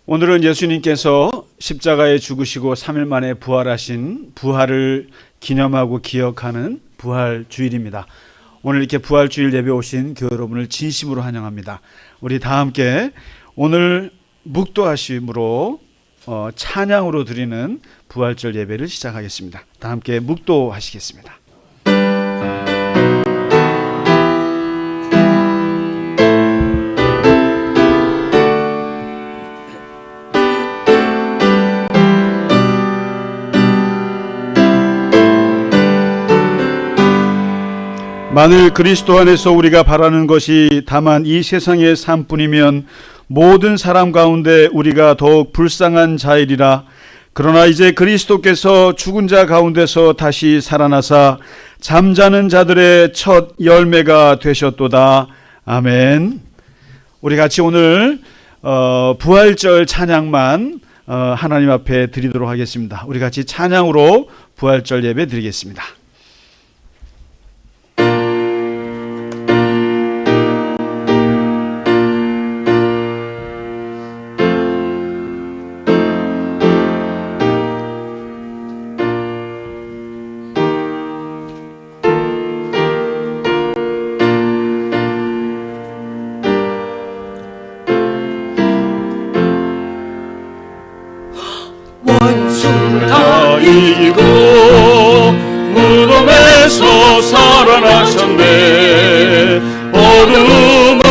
오늘은 예수님께서 십자가에 죽으시고 3일 만에 부활하신 부활을 기념하고 기억하는 부활주일입니다. 오늘 이렇게 부활주일 예배 오신 교회 여러분을 진심으로 환영합니다. 우리 다 함께 오늘 묵도하심으로 찬양으로 드리는 부활절 예배를 시작하겠습니다. 다 함께 묵도하시겠습니다. 만일 그리스도 안에서 우리가 바라는 것이 다만 이 세상의 삶뿐이면 모든 사람 가운데 우리가 더욱 불쌍한 자이리라. 그러나 이제 그리스도께서 죽은 자 가운데서 다시 살아나사 잠자는 자들의 첫 열매가 되셨도다. 아멘. 우리 같이 오늘 부활절 찬양만 하나님 앞에 드리도록 하겠습니다. 우리 같이 찬양으로 부활절 예배 드리겠습니다. 이기고 무덤에서 살아나셨네. 어둠을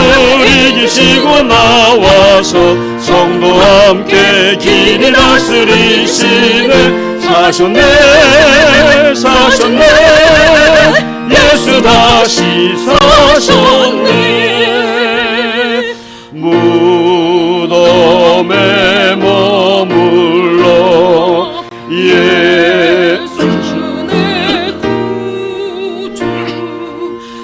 이기시고 나와서 성도와 함께 길이 다스리시네. 사셨네 사셨네 예수 다시 사셨네. 무덤에 머물러 예수의 구주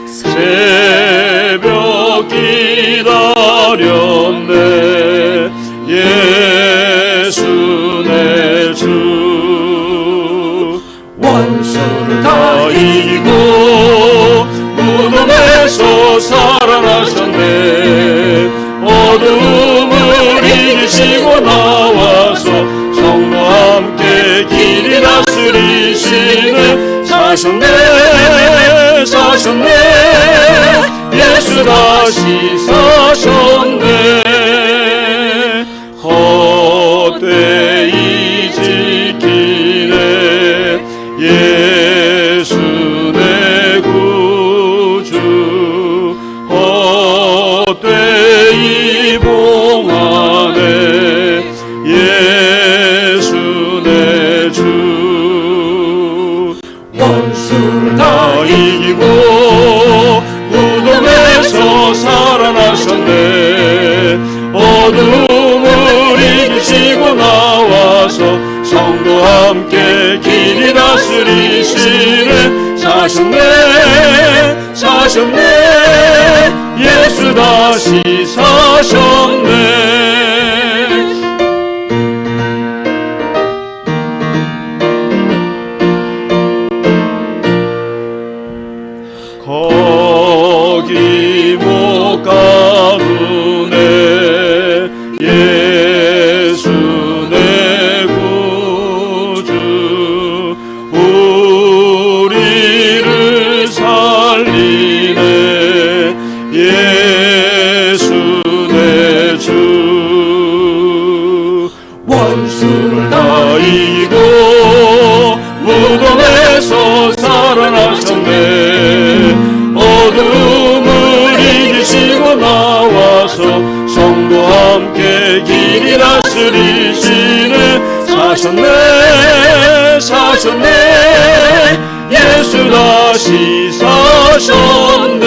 새벽 기다렸네. 예수 내 주 원수를 다 이기고 무덤에서 살아나셨네. 어둠을 이기시고 나와서 성도와 함께 길이 다스리시네. 사셨네 사셨네 예수 다시 사셨네. 헛되이 지키네 예수 내 구주. 헛되이 봉하네 예수 내 주. 원수를 다 이기고 무덤에서 살아나셨네. 어둠을 이기시고 나와서 성도와 함께 길이 다스리시네. 사셨네 사셨네 예수 다시 사셨네. 거기 못 가두네 예수 내 구주. 우리를 살리네 예수 내 주. 원수를 다 이기고 무덤에서 살아나셨네. 어둠을 이기시고 나와서 성도와 함께 길이 다스리시네. 사셨네 사셨네 예수 다시 사셨네.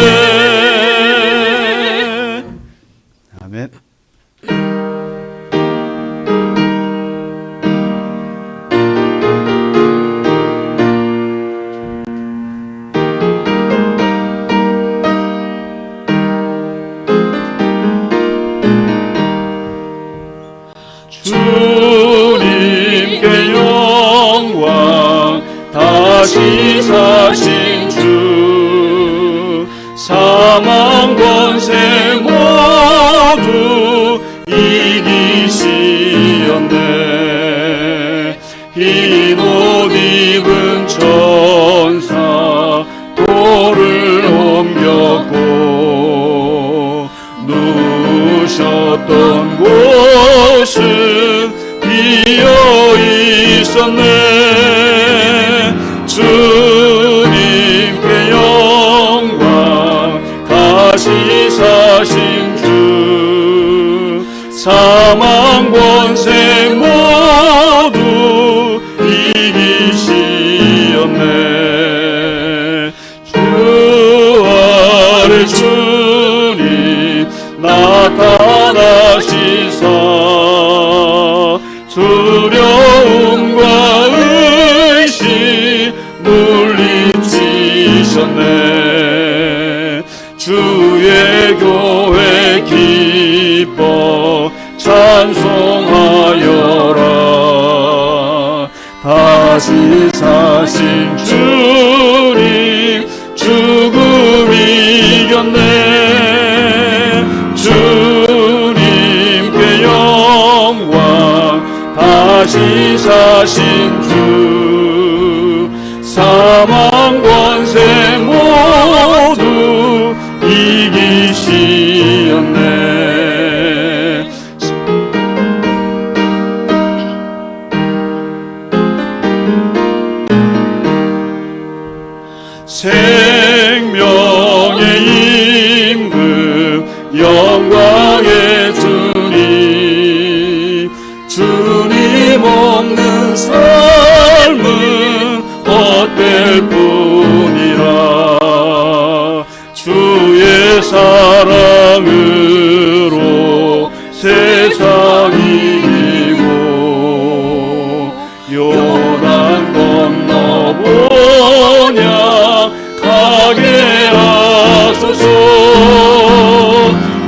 아멘. 주님께 영광 다시 사신 주. 사망 권세 모두 이기신 오셨네. 주님께 영광 다시 사신 주. 사망 권세 모두 이기시었네. 주 아래 주님 나타나시사 두려움과 의심 물리치셨네. 주의 교회 기뻐 찬송하여라. 다시 사신 주님 죽음 이겼네. 주님께 영광 다시 사신 주. 사망 권세 모두 이기시었네. 생명의 임금 영광의 주님. 주님 없는 삶은 헛될 뿐이라. 주의 사랑으로 세상 이기고 요단 건너보냐 가게 하소서.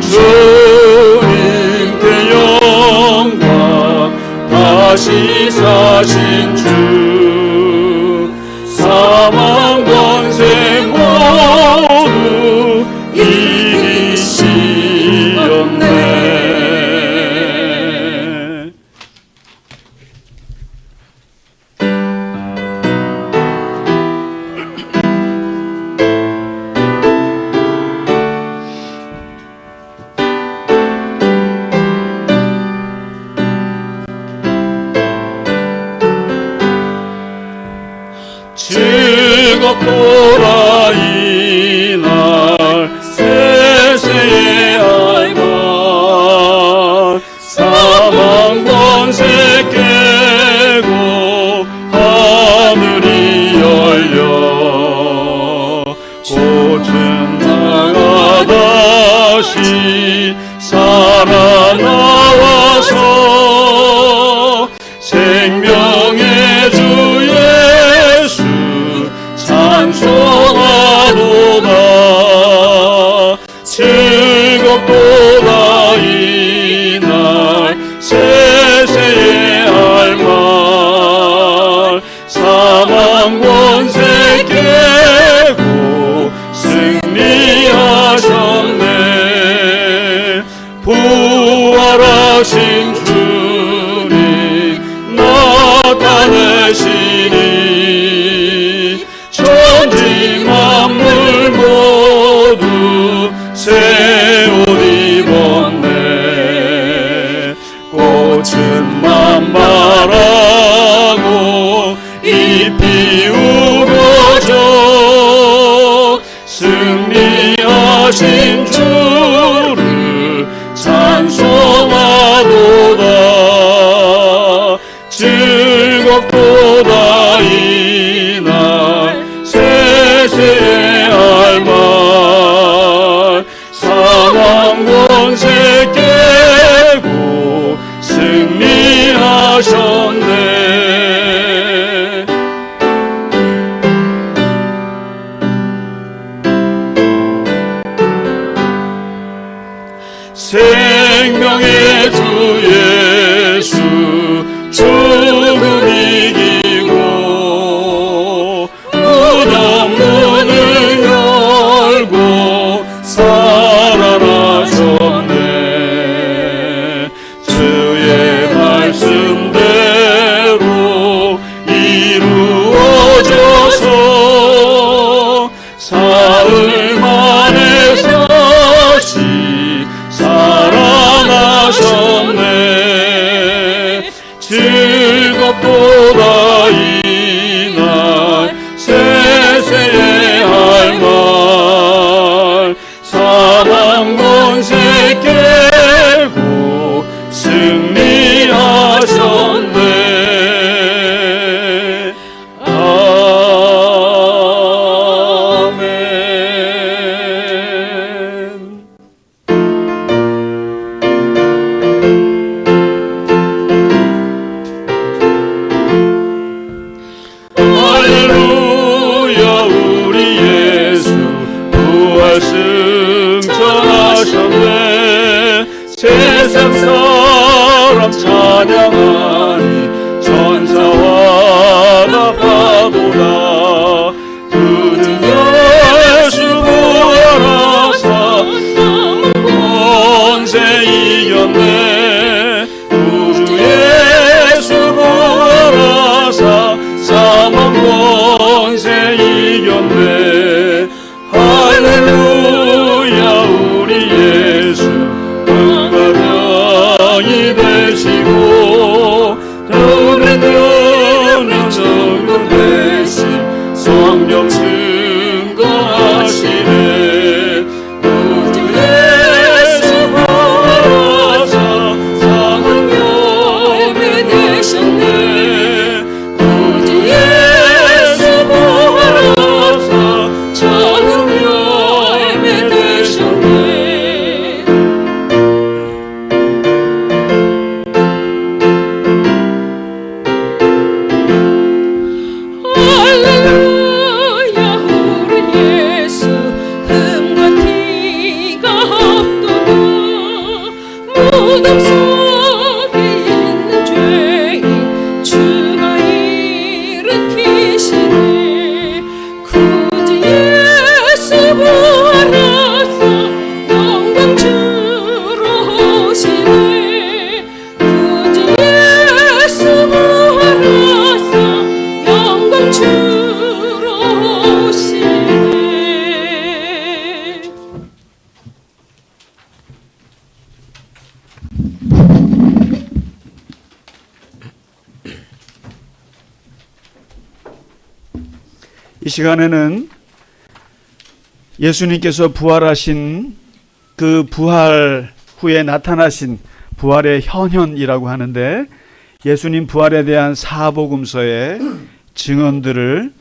주님께 영광 다시 사신 주. 사망 권세 모두 이기시었네. 즐겁도다 이날 세세의 알바. 사망 권세 깨고 하늘이 열려 꽃은 나가 다시 살아나와서 생명의 주 예수 찬송하도다. 즐겁도다 이날 세세의 할말. 사망 권세 깨고 승리하셨네. 부활하신 주님 나타내시니 천지 만물 모두 새 옷 입었네. 꽃은 만발하고 잎이 우거져 승리하신 주를 찬송하도다. 즐겁도다 이날 세세의 할말. 사망 권세 깨고 승리하셨네. 생명의 주 예수 죽음 이기고 무덤 문을 열고 살아나셨네. 주의 말씀대로 이루어져서 사흘 만에 다시 살아나셨네. 즐거운 반갑도다 이날 세세의 할 말 사망 권세 깨고 승리하셨네. 아멘. 할렐루야 우리 예수 부활 승천하셨네. 세상 사람 찬양하니 천사와 다 파도다. 그는 예수 부활하사 권세 이겼네. 구주 예수 부활하사 사망 권세 이겼네. 할렐루야 우리 예수 병이 되시고 더는 정금 대신 성령 증거하시네. 구주 예수 부활하사 사망 열매 되셨네. 구주 예수 부활하사 사망 열매 되셨네. 할렐루야 우리 예수 흠과 티가 없도다. 무덤 속에 있는 죄인 주가 일으키시네. 구주 예수 부활하사 영광 주로 오시네. 구주 예수 부활하사 영광 주로 오시네. 이 시간에는 예수님께서 부활하신 그 부활 후에 나타나신 부활의 현현이라고 하는데, 예수님 부활에 대한 사복음서의 증언들을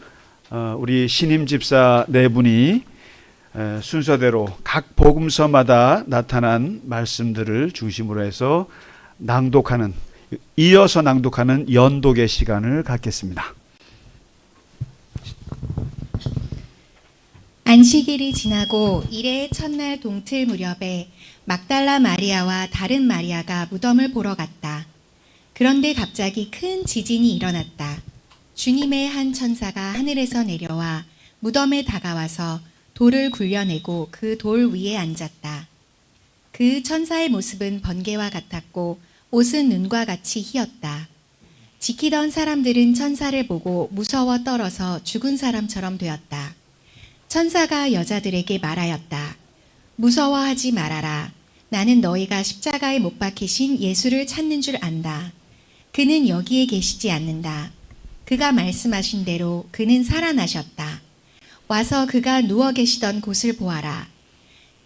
우리 신임 집사 네 분이 순서대로 각 복음서마다 나타난 말씀들을 중심으로 해서 낭독하는, 이어서 낭독하는 연독의 시간을 갖겠습니다. 안식일이 지나고 일의 첫날 동틀 무렵에 막달라 마리아와 다른 마리아가 무덤을 보러 갔다. 그런데 갑자기 큰 지진이 일어났다. 주님의 한 천사가 하늘에서 내려와 무덤에 다가와서 돌을 굴려내고 그 돌 위에 앉았다. 그 천사의 모습은 번개와 같았고 옷은 눈과 같이 희었다. 지키던 사람들은 천사를 보고 무서워 떨어서 죽은 사람처럼 되었다. 천사가 여자들에게 말하였다. 무서워하지 말아라. 나는 너희가 십자가에 못 박히신 예수를 찾는 줄 안다. 그는 여기에 계시지 않는다. 그가 말씀하신 대로 그는 살아나셨다. 와서 그가 누워 계시던 곳을 보아라.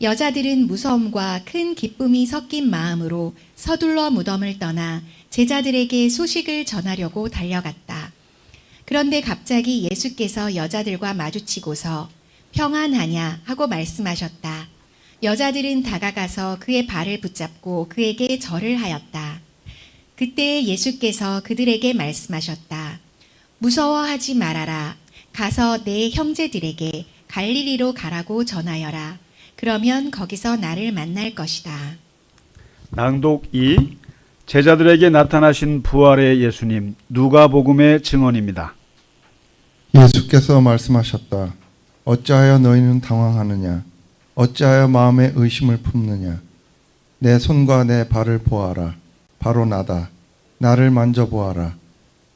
여자들은 무서움과 큰 기쁨이 섞인 마음으로 서둘러 무덤을 떠나 제자들에게 소식을 전하려고 달려갔다. 그런데 갑자기 예수께서 여자들과 마주치고서 평안하냐 하고 말씀하셨다. 여자들은 다가가서 그의 발을 붙잡고 그에게 절을 하였다. 그때 예수께서 그들에게 말씀하셨다. 무서워하지 말아라. 가서 내 형제들에게 갈릴리로 가라고 전하여라. 그러면 거기서 나를 만날 것이다. 낭독 2. 제자들에게 나타나신 부활의 예수님, 누가복음의 증언입니다. 예수께서 말씀하셨다. 어찌하여 너희는 당황하느냐? 어찌하여 마음에 의심을 품느냐? 내 손과 내 발을 보아라. 바로 나다. 나를 만져보아라.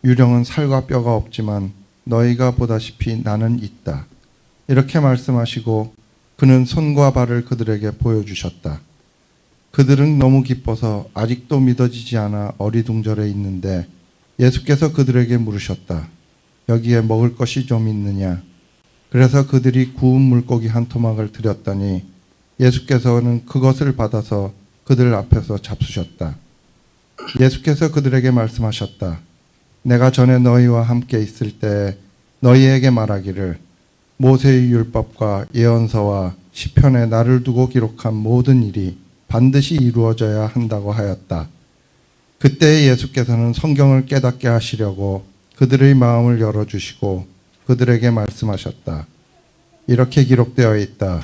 유령은 살과 뼈가 없지만 너희가 보다시피 나는 있다. 이렇게 말씀하시고 그는 손과 발을 그들에게 보여주셨다. 그들은 너무 기뻐서 아직도 믿어지지 않아 어리둥절해 있는데 예수께서 그들에게 물으셨다. 여기에 먹을 것이 좀 있느냐? 그래서 그들이 구운 물고기 한 토막을 드렸더니 예수께서는 그것을 받아서 그들 앞에서 잡수셨다. 예수께서 그들에게 말씀하셨다. 내가 전에 너희와 함께 있을 때 너희에게 말하기를 모세의 율법과 예언서와 시편에 나를 두고 기록한 모든 일이 반드시 이루어져야 한다고 하였다. 그때 예수께서는 성경을 깨닫게 하시려고 그들의 마음을 열어주시고 그들에게 말씀하셨다. 이렇게 기록되어 있다.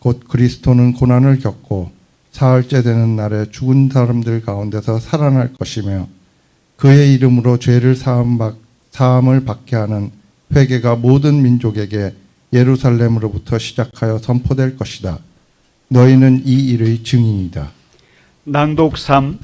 곧 그리스도는 고난을 겪고 사흘째 되는 날에 죽은 사람들 가운데서 살아날 것이며 그의 이름으로 죄를 사함을 받게 하는 회개가 모든 민족에게 예루살렘으로부터 시작하여 선포될 것이다. 너희는 이 일의 증인이다. 낭독 3.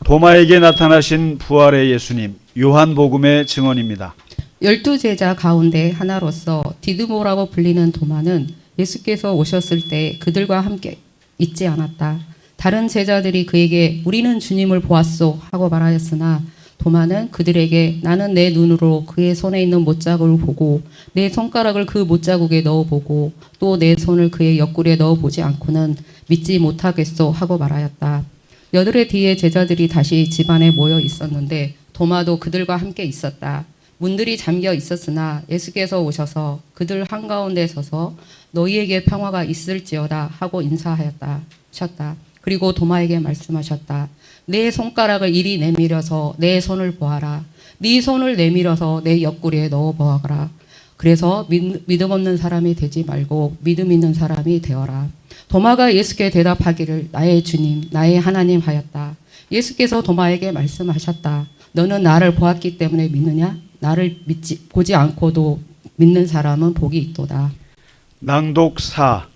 도마에게 나타나신 부활의 예수님, 요한복음의 증언입니다. 12제자 가운데 하나로서 디두모라고 불리는 도마는 예수께서 오셨을 때 그들과 함께 있지 않았다. 다른 제자들이 그에게 우리는 주님을 보았소 하고 말하였으나 도마는 그들에게 나는 내 눈으로 그의 손에 있는 못자국을 보고 내 손가락을 그 못자국에 넣어보고 또 내 손을 그의 옆구리에 넣어보지 않고는 믿지 못하겠소 하고 말하였다. 여드레 뒤에 제자들이 다시 집안에 모여 있었는데 도마도 그들과 함께 있었다. 문들이 잠겨 있었으나 예수께서 오셔서 그들 한가운데 서서 너희에게 평화가 있을지어다 하고 인사하였다. 셨다. 그리고 도마에게 말씀하셨다. 내 손가락을 이리 내밀어서 내 손을 보아라. 네 손을 내밀어서 내 옆구리에 넣어 보아라. 그래서 믿음 없는 사람이 되지 말고 믿음 있는 사람이 되어라. 도마가 예수께 대답하기를 나의 주님, 나의 하나님 하였다. 예수께서 도마에게 말씀하셨다. 너는 나를 보았기 때문에 믿느냐? 나를 보지 않고도 믿는 사람은 복이 있도다. 낭독 4.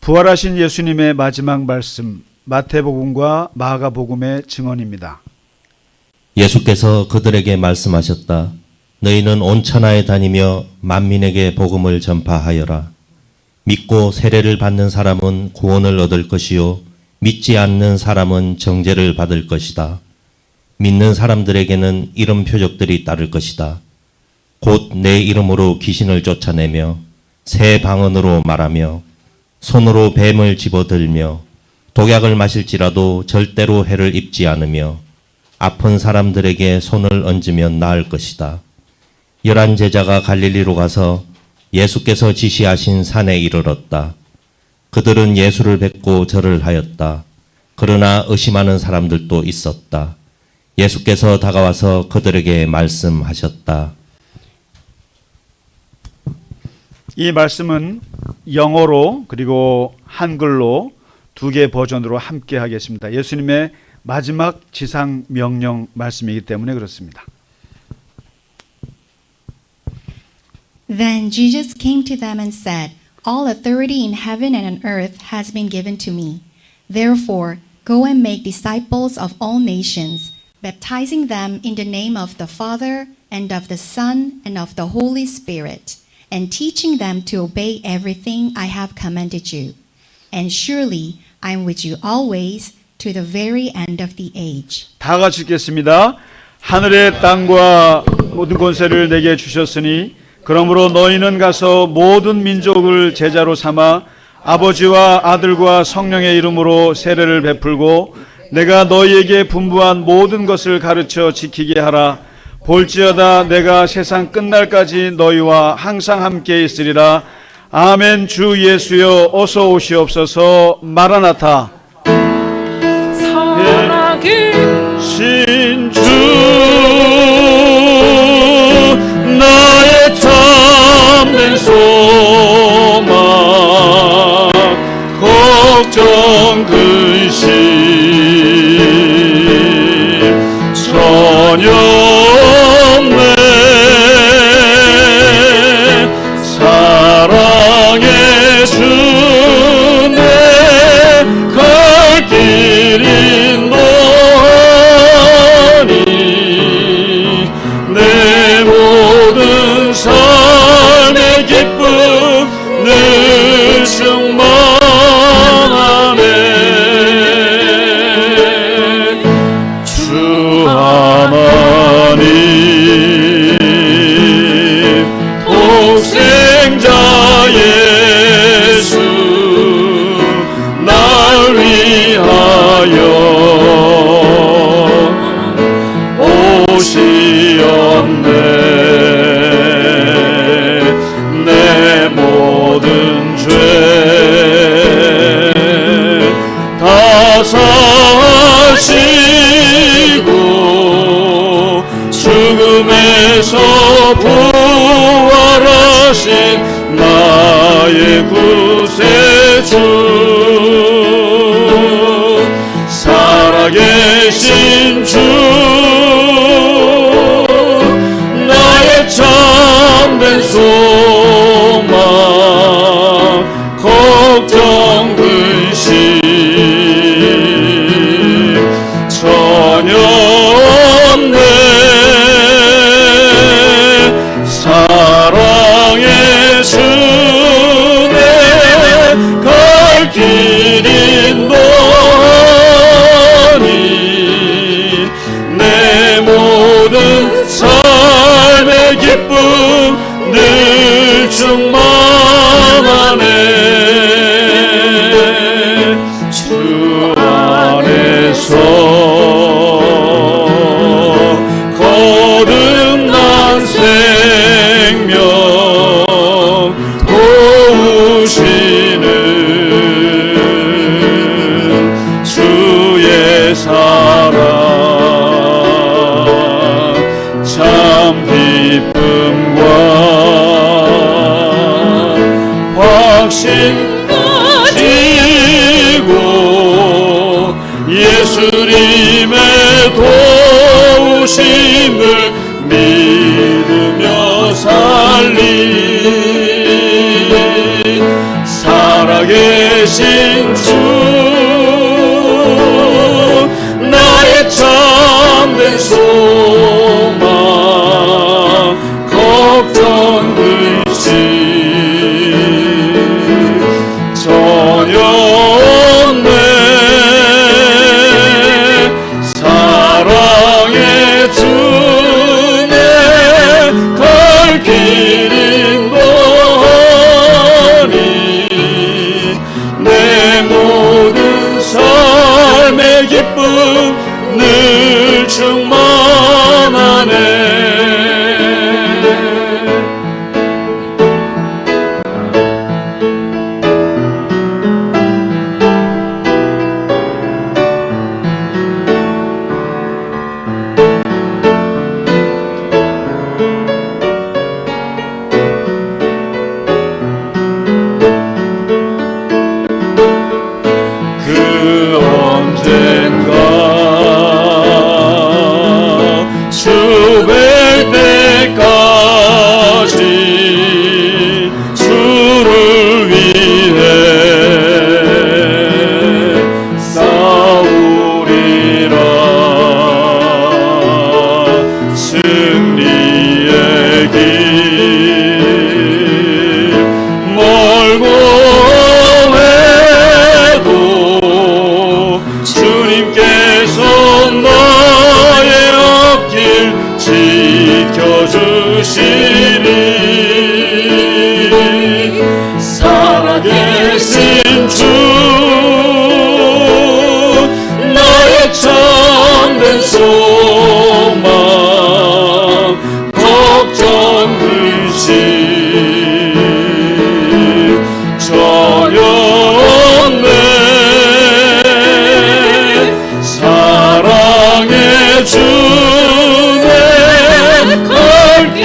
부활하신 예수님의 마지막 말씀, 마태복음과 마가복음의 증언입니다. 예수께서 그들에게 말씀하셨다. 너희는 온 천하에 다니며 만민에게 복음을 전파하여라. 믿고 세례를 받는 사람은 구원을 얻을 것이요 믿지 않는 사람은 정죄를 받을 것이다. 믿는 사람들에게는 이런 표적들이 따를 것이다. 곧 내 이름으로 귀신을 쫓아내며 새 방언으로 말하며 손으로 뱀을 집어들며 독약을 마실지라도 절대로 해를 입지 않으며 아픈 사람들에게 손을 얹으면 나을 것이다. 11 제자가 갈릴리로 가서 예수께서 지시하신 산에 이르렀다. 그들은 예수를 뵙고 절을 하였다. 그러나 의심하는 사람들도 있었다. 예수께서 다가와서 그들에게 말씀하셨다. 이 말씀은 영어로 그리고 한글로 두 개 버전으로 함께 하겠습니다. 예수님의 마지막 지상 명령 말씀이기 때문에 그렇습니다. Then Jesus came to them and said, All authority in heaven and on earth has been given to me. Therefore, go and make disciples of all nations, baptizing them in the name of the Father and of the Son and of the Holy Spirit, and teaching them to obey everything I have commanded you. And surely I am with you always to the very end of the age. 다 같이 읽겠습니다. 하늘의 땅과 모든 권세를 내게 주셨으니 그러므로 너희는 가서 모든 민족을 제자로 삼아 아버지와 아들과 성령의 이름으로 세례를 베풀고 내가 너희에게 분부한 모든 것을 가르쳐 지키게 하라. 볼지어다 내가 세상 끝날까지 너희와 항상 함께 있으리라. 아멘. 주 예수여 어서 오시옵소서. 마라나타. 살아계신 주 나의 참된 소망 걱정 근심 전혀 없네. 사랑의 주 내 갈 길이 너니 내 모든 삶의 기쁨 늘 충만하네. 주 하나 나의 구세주 살아계신 주 나의 참된 소망 걱정 근심 전혀 없네 사랑의 주내 갈 길 인도하니 내 모든 삶의 기쁨 늘 충만하네 주 안에서 거듭난 생명 도우시는 주의 사랑 참 기쁨과 확신 가지고 예수님의 도우심을 믿으며 살리 살아계신 주 나의 참된 소망 걱정 근심 전혀 없네 사랑의 주내 갈 길 인도하니 내 모든 삶의 기쁨 늘 충만하네 그 언젠가 주뵐 때까지 주를 위해 싸우리라 승리의 길 멀고 주님께서 나의 앞길 지켜주시니 살아계신 주 나의 참된 소망 걱정 근심 전혀 없네 사랑의 주내 갈 길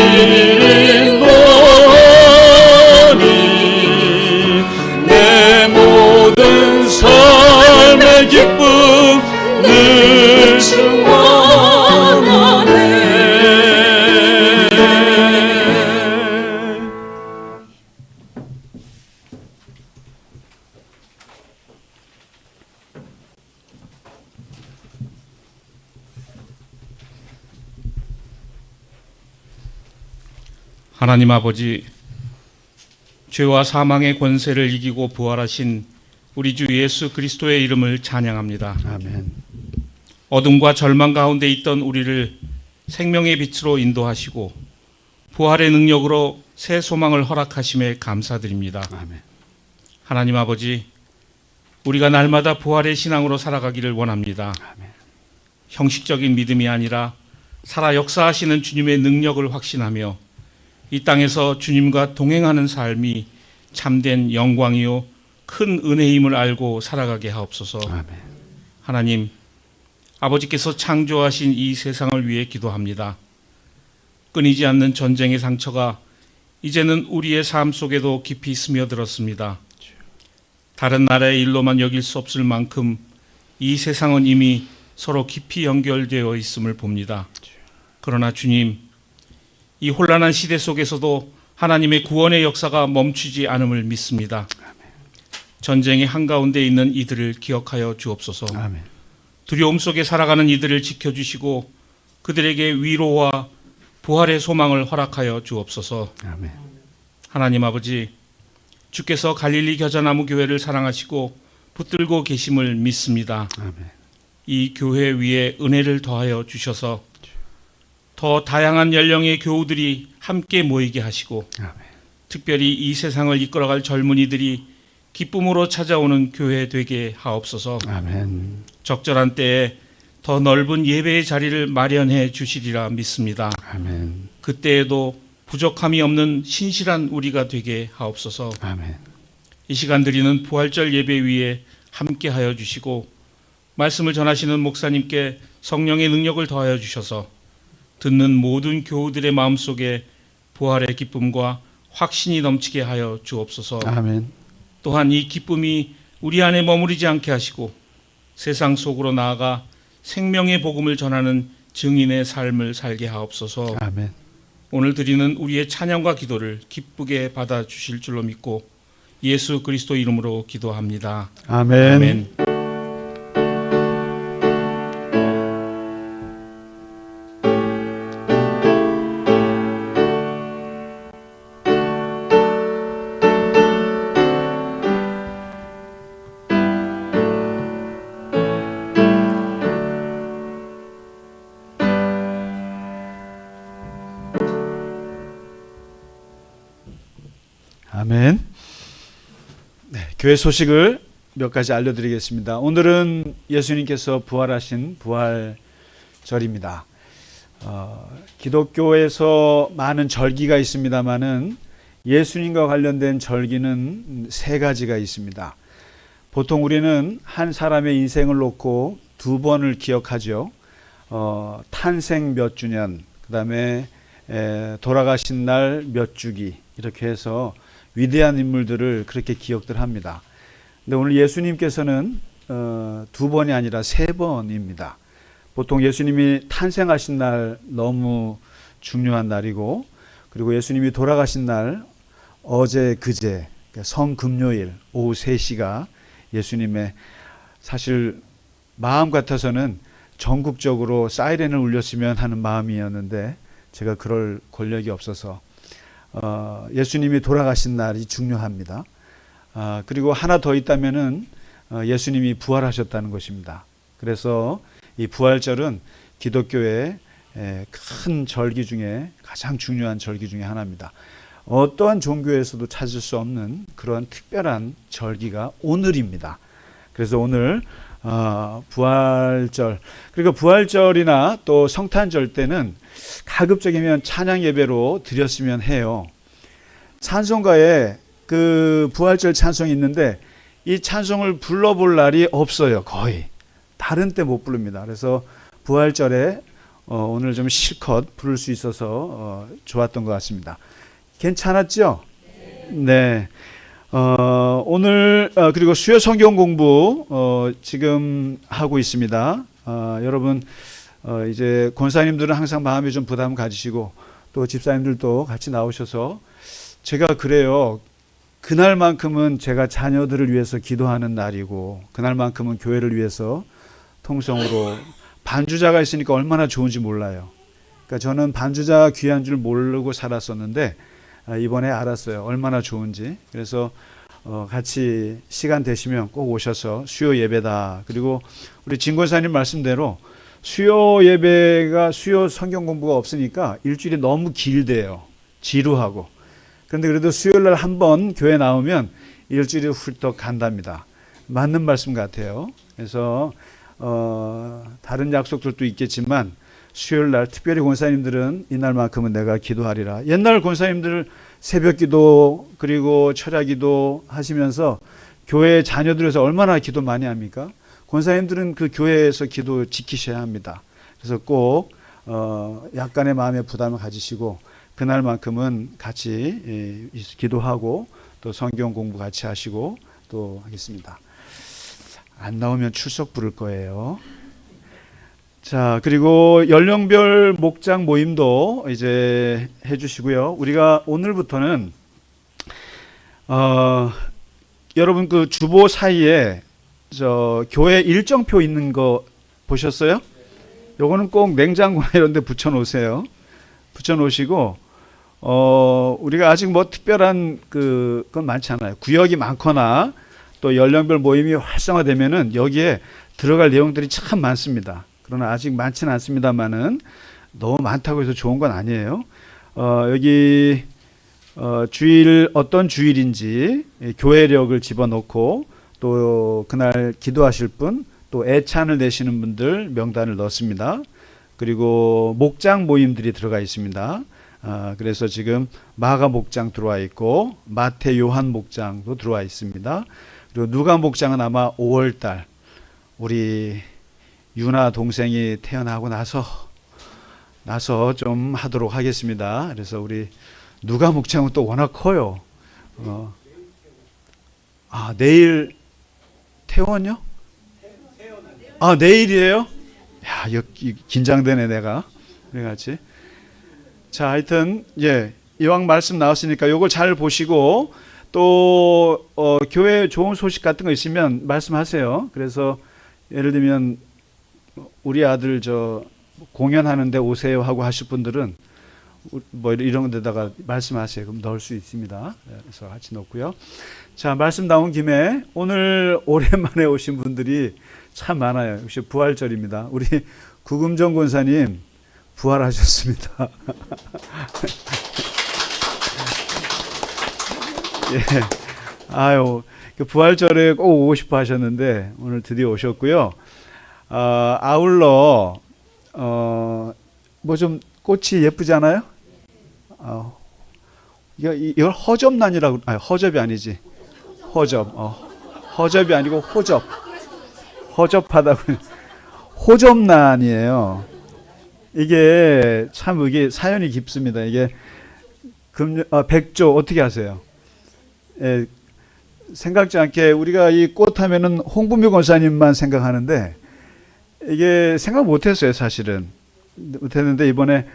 인도하니 내 모든 삶의 기쁨 늘 충만하네 하나님 아버지, 죄와 사망의 권세를 이기고 부활하신 우리 주 예수 그리스도의 이름을 찬양합니다. 아멘. 어둠과 절망 가운데 있던 우리를 생명의 빛으로 인도하시고 부활의 능력으로 새 소망을 허락하심에 감사드립니다. 아멘. 하나님 아버지, 우리가 날마다 부활의 신앙으로 살아가기를 원합니다. 아멘. 형식적인 믿음이 아니라 살아 역사하시는 주님의 능력을 확신하며 이 땅에서 주님과 동행하는 삶이 참된 영광이요 큰 은혜임을 알고 살아가게 하옵소서. 아멘. 하나님, 아버지께서 창조하신 이 세상을 위해 기도합니다. 끊이지 않는 전쟁의 상처가 이제는 우리의 삶 속에도 깊이 스며들었습니다. 다른 나라의 일로만 여길 수 없을 만큼 이 세상은 이미 서로 깊이 연결되어 있음을 봅니다. 그러나 주님, 이 혼란한 시대 속에서도 하나님의 구원의 역사가 멈추지 않음을 믿습니다. 전쟁의 한가운데 있는 이들을 기억하여 주옵소서. 아멘. 두려움 속에 살아가는 이들을 지켜주시고 그들에게 위로와 부활의 소망을 허락하여 주옵소서. 아멘. 하나님 아버지, 주께서 갈릴리 겨자나무 교회를 사랑하시고 붙들고 계심을 믿습니다. 아멘. 이 교회 위에 은혜를 더하여 주셔서 더 다양한 연령의 교우들이 함께 모이게 하시고 아멘. 특별히 이 세상을 이끌어갈 젊은이들이 기쁨으로 찾아오는 교회 되게 하옵소서. 아멘. 적절한 때에 더 넓은 예배의 자리를 마련해 주시리라 믿습니다. 아멘. 그때에도 부족함이 없는 신실한 우리가 되게 하옵소서. 아멘. 이 시간 드리는 부활절 예배 위에 함께하여 주시고 말씀을 전하시는 목사님께 성령의 능력을 더하여 주셔서 듣는 모든 교우들의 마음속에 부활의 기쁨과 확신이 넘치게 하여 주옵소서. 아멘. 또한 이 기쁨이 우리 안에 머무르지 않게 하시고 세상 속으로 나아가 생명의 복음을 전하는 증인의 삶을 살게 하옵소서. 아멘. 오늘 드리는 우리의 찬양과 기도를 기쁘게 받아주실 줄로 믿고 예수 그리스도 이름으로 기도합니다. 아멘. 아멘. 아멘. 네, 교회 소식을 몇 가지 알려드리겠습니다. 오늘은 예수님께서 부활하신 부활절입니다. 기독교에서 많은 절기가 있습니다만은 예수님과 관련된 절기는 세 가지가 있습니다. 보통 우리는 한 사람의 인생을 놓고 두 번을 기억하죠. 탄생 몇 주년, 그 다음에 돌아가신 날 몇 주기, 이렇게 해서 위대한 인물들을 그렇게 기억들 합니다. 근데 오늘 예수님께서는 두 번이 아니라 세 번입니다. 보통 예수님이 탄생하신 날 너무 중요한 날이고, 그리고 예수님이 돌아가신 날 어제 그제 성금요일 오후 3시가 예수님의 예수님의 마음 같아서는 전국적으로 사이렌을 울렸으면 하는 마음이었는데 제가 그럴 권력이 없어서 예수님이 돌아가신 날이 중요합니다. 그리고 하나 더 있다면은 예수님이 부활하셨다는 것입니다. 그래서 이 부활절은 기독교의 큰 절기 중에 가장 중요한 절기 중에 하나입니다. 어떠한 종교에서도 찾을 수 없는 그런 특별한 절기가 오늘입니다. 그래서 오늘 부활절, 그리고 부활절이나 또 성탄절 때는 가급적이면 찬양 예배로 드렸으면 해요. 찬송가에 그 부활절 찬송이 있는데 이 찬송을 불러볼 날이 없어요. 거의 다른 때 못 부릅니다. 그래서 부활절에 오늘 좀 실컷 부를 수 있어서 좋았던 것 같습니다. 괜찮았죠? 네. 오늘 그리고 수요 성경 공부 지금 하고 있습니다. 여러분 이제 권사님들은 항상 마음에 좀 부담 가지시고 또 집사님들도 같이 나오셔서 제가 그래요. 그날만큼은 제가 자녀들을 위해서 기도하는 날이고 그날만큼은 교회를 위해서 통성으로 반주자가 있으니까 얼마나 좋은지 몰라요. 그러니까 저는 반주자 귀한 줄 모르고 살았었는데 이번에 알았어요. 얼마나 좋은지. 그래서 같이 시간 되시면 꼭 오셔서 수요 예배다. 그리고 우리 진권사님 말씀대로 수요 예배가 수요 성경 공부가 없으니까 일주일이 너무 길대요. 지루하고. 그런데 그래도 수요일날 한 번 교회 나오면 일주일이 훌떡 간답니다. 맞는 말씀 같아요. 그래서 다른 약속들도 있겠지만 수요일날 특별히 권사님들은 이날만큼은 내가 기도하리라. 옛날 권사님들 새벽기도 그리고 철야기도 하시면서 교회 자녀들에서 얼마나 기도 많이 합니까? 권사님들은 그 교회에서 기도 지키셔야 합니다. 그래서 꼭 약간의 마음의 부담을 가지시고 그날만큼은 같이 기도하고 또 성경 공부 같이 하시고 또 하겠습니다. 안 나오면 출석 부를 거예요. 자, 그리고 연령별 목장 모임도 이제 해주시고요. 우리가 오늘부터는 여러분 그 주보 사이에 저 교회 일정표 있는 거 보셨어요? 요거는 꼭 냉장고나 이런 데 붙여 놓으세요. 붙여 놓으시고 우리가 아직 뭐 특별한 그건 많지 않아요. 구역이 많거나 또 연령별 모임이 활성화되면은 여기에 들어갈 내용들이 참 많습니다. 그러나 아직 많지는 않습니다만은 너무 많다고 해서 좋은 건 아니에요. 여기 주일 어떤 주일인지 교회력을 집어넣고 또 그날 기도하실 분 또 애찬을 내시는 분들 명단을 넣습니다. 그리고 목장 모임들이 들어가 있습니다. 그래서 지금 마가 목장 들어와 있고 마태 요한 목장도 들어와 있습니다. 그리고 누가 목장은 아마 5월달 우리 유나 동생이 태어나고 나서 좀 하도록 하겠습니다. 그래서 우리 누가 목장은 또 워낙 커요. 내일 태원요? 내일이에요? 야, 긴장되네 내가. 그래같이. 자, 하여튼 이왕 말씀 나왔으니까 요걸 잘 보시고 또 교회 좋은 소식 같은 거 있으면 말씀하세요. 그래서 예를 들면 우리 아들 저 공연하는데 오세요 하고 하실 분들은 뭐 이런 데다가 말씀하세요. 그럼 넣을 수 있습니다. 그래서 같이 넣고요. 자, 말씀 나온 김에 오늘 오랜만에 오신 분들이 참 많아요. 역시 부활절입니다. 우리 구금정 권사님 부활하셨습니다. 부활절에 꼭 오고 싶어 하셨는데 오늘 드디어 오셨고요. 아울러 뭐 좀 꽃이 예쁘잖아요. 이걸 허접란이라고, 허접이 아니지. 허접이 아니고 허접하다고. 호접란이에요. 이게 참 이게 사연이 깊습니다. 이게 백조 어떻게 하세요? 생각지 않게 우리가 이 꽃 하면은 홍분미 권사님만 생각하는데 이게 생각 못했어요, 사실은. 못했는데 이번에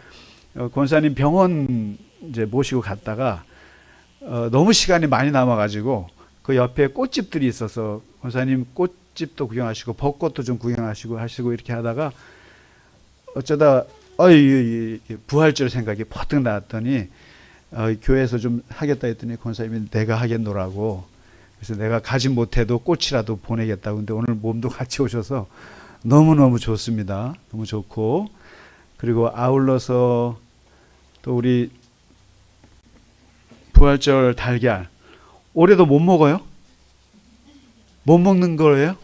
권사님 병원 이제 모시고 갔다가 너무 시간이 많이 남아가지고 그 옆에 꽃집들이 있어서 권사님 꽃집도 구경하시고 벚꽃도 좀 구경하시고 이렇게 하다가 어쩌다 부활절 생각이 퍼뜩 나왔더니 교회에서 좀 하겠다 했더니 권사님이 내가 하겠노라고. 그래서 내가 가지 못해도 꽃이라도 보내겠다고. 근데 오늘 몸도 같이 오셔서 너무너무 좋습니다. 너무 좋고, 그리고 아울러서 또 우리 부활절 달걀 올해도 못 먹어요? 못 먹는 거예요?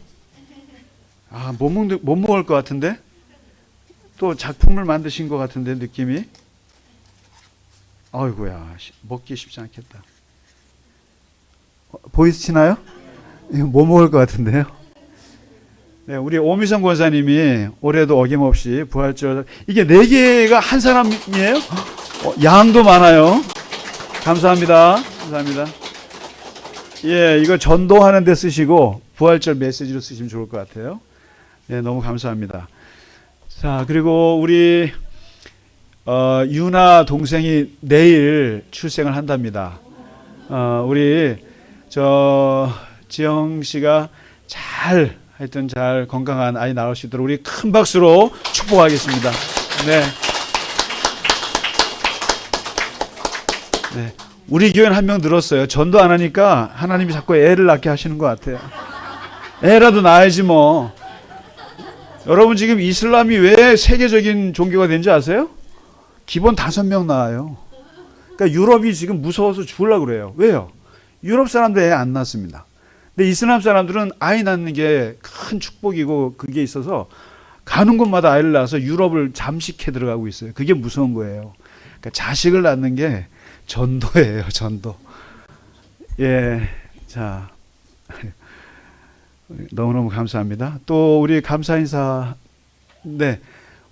못 먹을 것 같은데? 또 작품을 만드신 것 같은데 느낌이? 아이고야, 먹기 쉽지 않겠다. 보이시나요? 이거 못 먹을 것 같은데요? 네, 우리 오미성 권사님이 올해도 어김없이 부활절, 이게 4개가 한 사람이에요? 양도 많아요. 감사합니다. 감사합니다. 이거 전도하는 데 쓰시고 부활절 메시지로 쓰시면 좋을 것 같아요. 네, 너무 감사합니다. 자, 그리고 우리 유나 동생이 내일 출생을 한답니다. 우리 지영 씨가 하여튼 잘 건강한 아이 나올 수 있도록 우리 큰 박수로 축복하겠습니다. 네. 네. 우리 교회는 한 명 늘었어요. 전도 안 하니까 하나님이 자꾸 애를 낳게 하시는 것 같아요. 애라도 낳아야지 뭐. 여러분, 지금 이슬람이 왜 세계적인 종교가 된지 아세요? 기본 5명 낳아요. 그러니까 유럽이 지금 무서워서 죽으려고 그래요. 왜요? 유럽 사람들 애 안 낳습니다. 근데 이슬람 사람들은 아이 낳는 게 큰 축복이고 그게 있어서 가는 곳마다 아이를 낳아서 유럽을 잠식해 들어가고 있어요. 그게 무서운 거예요. 그러니까 자식을 낳는 게 전도예요, 전도. 자, 너무너무 감사합니다. 또 우리 감사 인사. 네,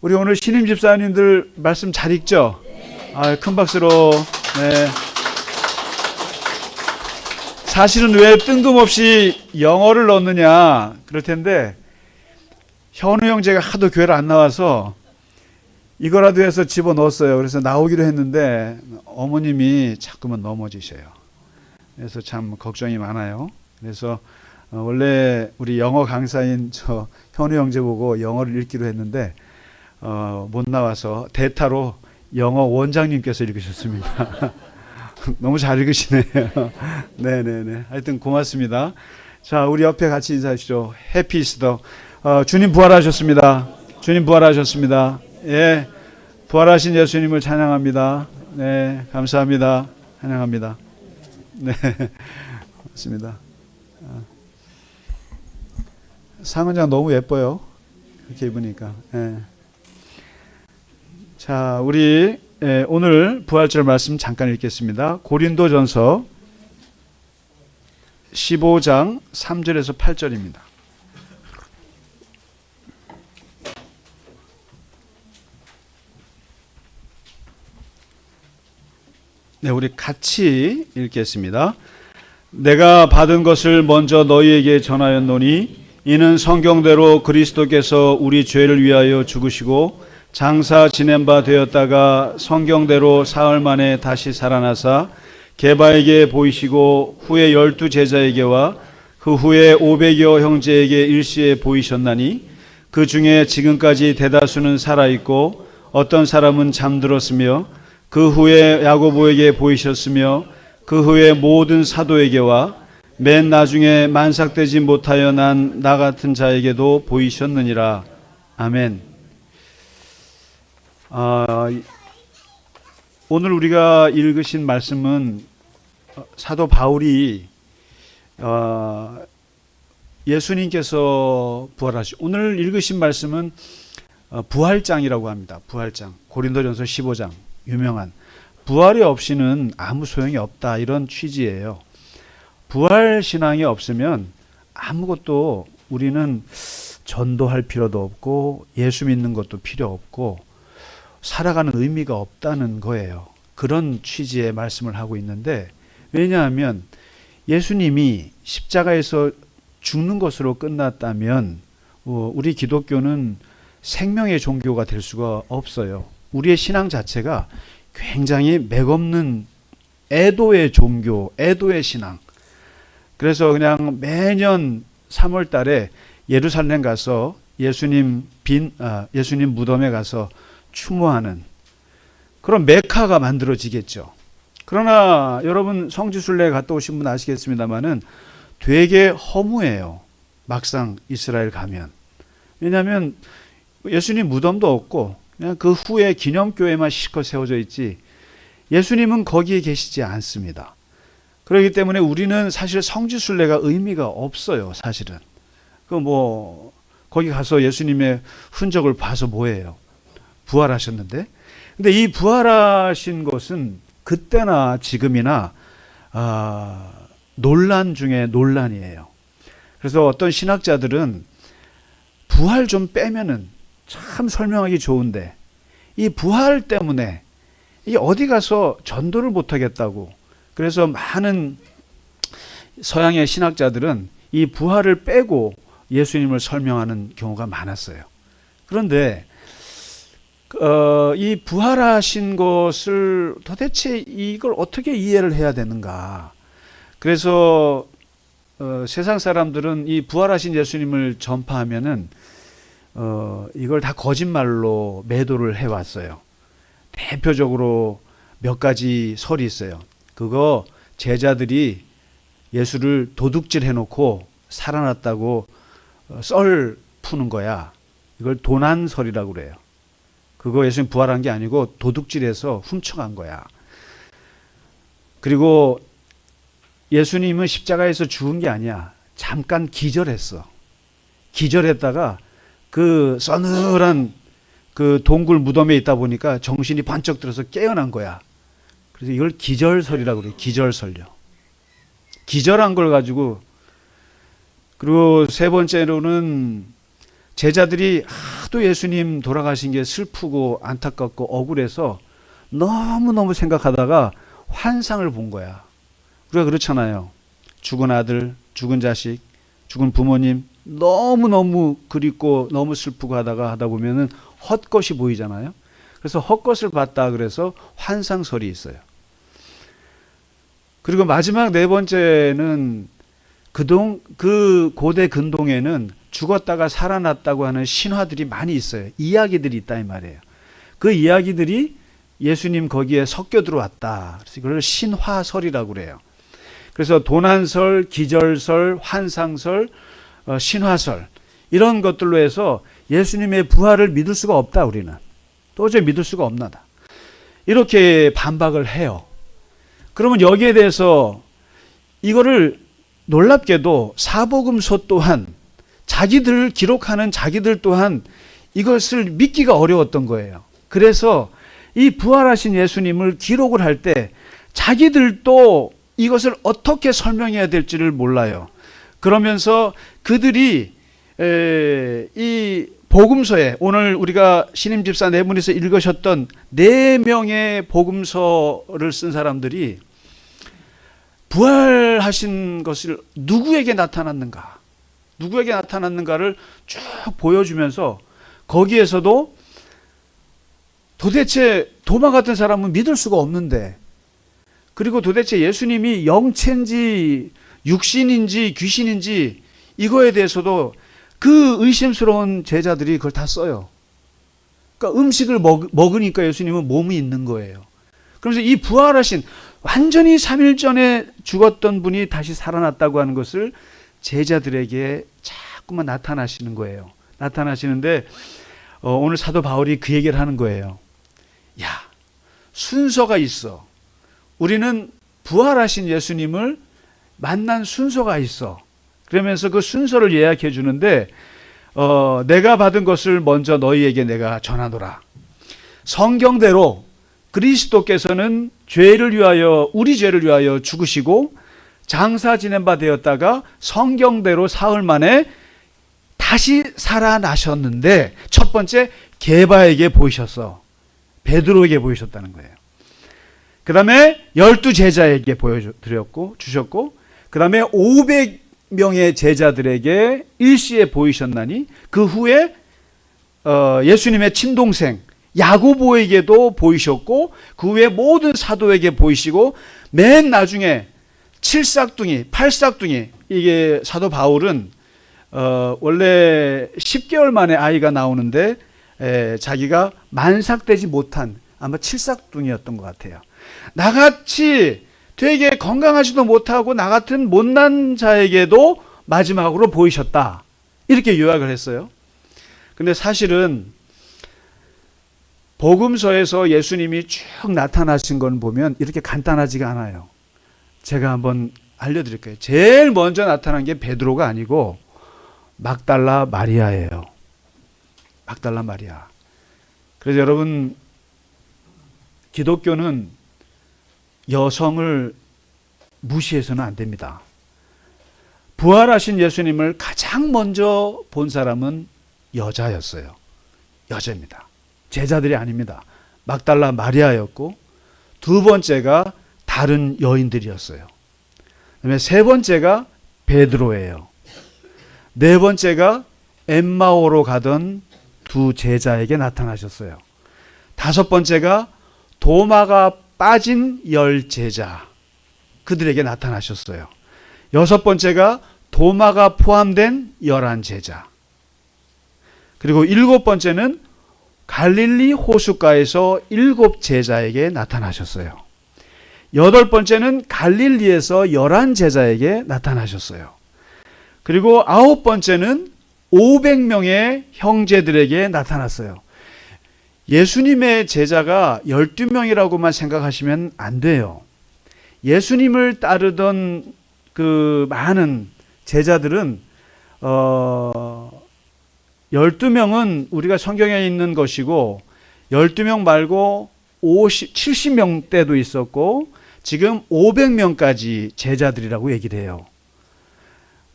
우리 오늘 신임 집사님들 말씀 잘 읽죠? 큰 박수로. 네. 사실은 왜 뜬금없이 영어를 넣느냐 그럴 텐데 현우 형제가 하도 교회를 안 나와서 이거라도 해서 집어넣었어요. 그래서 나오기로 했는데 어머님이 자꾸만 넘어지셔요. 그래서 참 걱정이 많아요. 그래서 원래 우리 영어 강사인 저 현우 형제 보고 영어를 읽기로 했는데 못 나와서 대타로 영어 원장님께서 읽으셨습니다. 너무 잘 읽으시네요. 네네네. 하여튼 고맙습니다. 자, 우리 옆에 같이 인사하시죠. 해피 이스터. 주님 부활하셨습니다. 주님 부활하셨습니다. 예, 부활하신 예수님을 찬양합니다. 네, 감사합니다. 찬양합니다. 네, 고맙습니다. 상은장 너무 예뻐요. 그렇게 입으니까. 예. 자, 우리 오늘 부활절 말씀 잠깐 읽겠습니다. 고린도전서 15장 3절에서 8절입니다. 네, 우리 같이 읽겠습니다. 내가 받은 것을 먼저 너희에게 전하였노니 이는 성경대로 그리스도께서 우리 죄를 위하여 죽으시고 장사 지낸 바 되었다가 성경대로 사흘 만에 다시 살아나사 게바에게 보이시고 후에 12 제자에게와 그 후에 500여 형제에게 일시에 보이셨나니 그 중에 지금까지 대다수는 살아있고 어떤 사람은 잠들었으며 그 후에 야고보에게 보이셨으며 그 후에 모든 사도에게와 맨 나중에 만삭되지 못하여 난 나 같은 자에게도 보이셨느니라. 아멘. 오늘 우리가 읽으신 말씀은 사도 바울이 예수님께서 오늘 읽으신 말씀은 부활장이라고 합니다. 부활장. 고린도전서 15장 유명한 부활이 없이는 아무 소용이 없다 이런 취지예요. 부활 신앙이 없으면 아무것도 우리는 전도할 필요도 없고 예수 믿는 것도 필요 없고 살아가는 의미가 없다는 거예요. 그런 취지의 말씀을 하고 있는데 왜냐하면 예수님이 십자가에서 죽는 것으로 끝났다면 우리 기독교는 생명의 종교가 될 수가 없어요. 우리의 신앙 자체가 굉장히 맥없는 애도의 종교, 애도의 신앙. 그래서 그냥 매년 3월 달에 예루살렘 가서 예수님 무덤에 가서 추모하는 그런 메카가 만들어지겠죠. 그러나 여러분 성지순례 갔다 오신 분 아시겠습니다만은 되게 허무해요. 막상 이스라엘 가면. 왜냐하면 예수님 무덤도 없고 그냥 그 후에 기념교회만 실컷 세워져 있지 예수님은 거기에 계시지 않습니다. 그렇기 때문에 우리는 사실 성지순례가 의미가 없어요. 사실은. 거기 가서 예수님의 흔적을 봐서 뭐예요? 부활하셨는데. 근데 이 부활하신 것은 그때나 지금이나 논란 중에 논란이에요. 그래서 어떤 신학자들은 부활 좀 빼면은 참 설명하기 좋은데 이 부활 때문에 이 어디 가서 전도를 못 하겠다고. 그래서 많은 서양의 신학자들은 이 부활을 빼고 예수님을 설명하는 경우가 많았어요. 그런데 이 부활하신 것을 도대체 이걸 어떻게 이해를 해야 되는가. 그래서 세상 사람들은 이 부활하신 예수님을 전파하면은 이걸 다 거짓말로 매도를 해왔어요. 대표적으로 몇 가지 설이 있어요. 그거 제자들이 예수를 도둑질 해놓고 살아났다고 썰 푸는 거야. 이걸 도난설이라고 그래요. 그거 예수님 부활한 게 아니고 도둑질해서 훔쳐간 거야. 그리고 예수님은 십자가에서 죽은 게 아니야. 잠깐 기절했어. 기절했다가 그 서늘한 그 동굴 무덤에 있다 보니까 정신이 번쩍 들어서 깨어난 거야. 그래서 이걸 기절설이라고 그래요. 기절설요. 기절한 걸 가지고. 그리고 세 번째로는 제자들이 하도 예수님 돌아가신 게 슬프고 안타깝고 억울해서 너무너무 생각하다가 환상을 본 거야. 우리가 그렇잖아요. 죽은 아들, 죽은 자식, 죽은 부모님 너무너무 그립고 너무 슬프고 하다 보면은 헛것이 보이잖아요. 그래서 헛것을 봤다 그래서 환상설이 있어요. 그리고 마지막 네 번째는 그 고대 근동에는 죽었다가 살아났다고 하는 신화들이 많이 있어요. 이야기들이 있다 이 말이에요. 그 이야기들이 예수님 거기에 섞여 들어왔다. 그래서 이걸 신화설이라고 그래요. 그래서 도난설, 기절설, 환상설, 신화설 이런 것들로 해서 예수님의 부활을 믿을 수가 없다. 우리는 도저히 믿을 수가 없나다. 이렇게 반박을 해요. 그러면 여기에 대해서 이거를 놀랍게도 사복음서 또한 자기들 기록하는 자기들 또한 이것을 믿기가 어려웠던 거예요. 그래서 이 부활하신 예수님을 기록을 할 때 자기들도 이것을 어떻게 설명해야 될지를 몰라요. 그러면서 그들이 이 복음서에 오늘 우리가 신임 집사 네 분이서 읽으셨던 4명의 복음서를 쓴 사람들이 부활하신 것을 누구에게 나타났는가를 쭉 보여주면서 거기에서도 도대체 도마 같은 사람은 믿을 수가 없는데, 그리고 도대체 예수님이 영체인지 육신인지 귀신인지 이거에 대해서도 그 의심스러운 제자들이 그걸 다 써요. 그러니까 음식을 먹으니까 예수님은 몸이 있는 거예요. 그러면서 이 부활하신 완전히 3일 전에 죽었던 분이 다시 살아났다고 하는 것을 제자들에게 자꾸만 나타나시는 거예요. 나타나시는데 오늘 사도 바울이 그 얘기를 하는 거예요. 야, 순서가 있어. 우리는 부활하신 예수님을 만난 순서가 있어. 그러면서 그 순서를 예약해 주는데 내가 받은 것을 먼저 너희에게 내가 전하노라. 성경대로 그리스도께서는 우리 죄를 위하여 죽으시고 장사 지낸 바 되었다가 성경대로 사흘 만에 다시 살아나셨는데 첫 번째 게바에게 보이셨어. 베드로에게 보이셨다는 거예요. 그 다음에 12제자에게 주셨고 그 다음에 500명의 제자들에게 일시에 보이셨나니 그 후에 예수님의 친동생 야고보에게도 보이셨고 그 후에 모든 사도에게 보이시고 맨 나중에 7싹둥이 8싹둥이 이게 사도 바울은 원래 10개월 만에 아이가 나오는데 자기가 만삭되지 못한 아마 7싹둥이였던 것 같아요. 나같이 되게 건강하지도 못하고 나 같은 못난 자에게도 마지막으로 보이셨다. 이렇게 요약을 했어요. 근데 사실은 복음서에서 예수님이 쭉 나타나신 건 보면 이렇게 간단하지가 않아요. 제가 한번 알려드릴게요. 제일 먼저 나타난 게 베드로가 아니고 막달라 마리아예요. 막달라 마리아. 그래서 여러분, 기독교는 여성을 무시해서는 안 됩니다. 부활하신 예수님을 가장 먼저 본 사람은 여자였어요. 여자입니다. 제자들이 아닙니다. 막달라 마리아였고, 두 번째가 다른 여인들이었어요. 그다음에 세 번째가 베드로예요. 네 번째가 엠마오로 가던 두 제자에게 나타나셨어요. 다섯 번째가 도마가 빠진 10제자, 그들에게 나타나셨어요. 여섯 번째가 도마가 포함된 11제자. 그리고 일곱 번째는 갈릴리 호숫가에서 7제자에게 나타나셨어요. 여덟 번째는 갈릴리에서 11제자에게 나타나셨어요. 그리고 아홉 번째는 500명의 형제들에게 나타났어요. 예수님의 제자가 12명이라고만 생각하시면 안 돼요. 예수님을 따르던 그 많은 제자들은 12명은 우리가 성경에 있는 것이고 12명 말고 70명 때도 있었고 지금 500명까지 제자들이라고 얘기를 해요.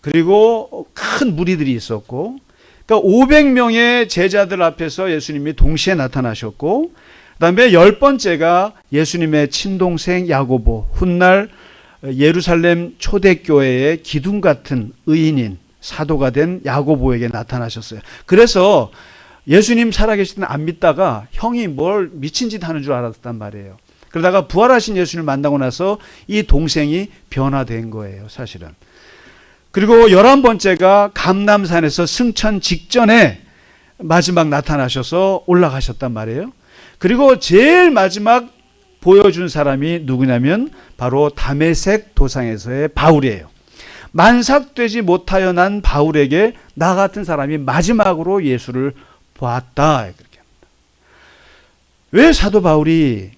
그리고 큰 무리들이 있었고, 그러니까 500명의 제자들 앞에서 예수님이 동시에 나타나셨고, 그다음에 10번째가 예수님의 친동생 야고보, 훗날 예루살렘 초대교회의 기둥 같은 의인인 사도가 된 야고보에게 나타나셨어요. 그래서 예수님 살아계실 때는 안 믿다가 형이 뭘 미친 짓 하는 줄 알았단 말이에요. 그러다가 부활하신 예수님을 만나고 나서 이 동생이 변화된 거예요, 사실은. 그리고 11번째가 감람산에서 승천 직전에 마지막 나타나셔서 올라가셨단 말이에요. 그리고 제일 마지막 보여준 사람이 누구냐면 바로 다메섹 도상에서의 바울이에요. 만삭되지 못하여 난 바울에게 나 같은 사람이 마지막으로 예수를 보았다. 그렇게 합니다. 왜 사도 바울이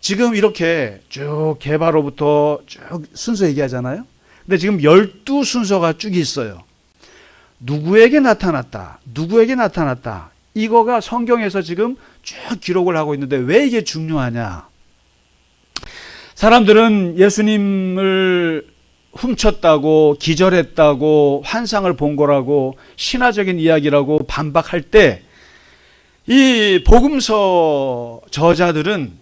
지금 이렇게 쭉 개바로부터 쭉 순서 얘기하잖아요. 근데 지금 12순서가 쭉 있어요. 누구에게 나타났다. 누구에게 나타났다. 이거가 성경에서 지금 쭉 기록을 하고 있는데 왜 이게 중요하냐. 사람들은 예수님을 훔쳤다고 기절했다고 환상을 본 거라고 신화적인 이야기라고 반박할 때 이 복음서 저자들은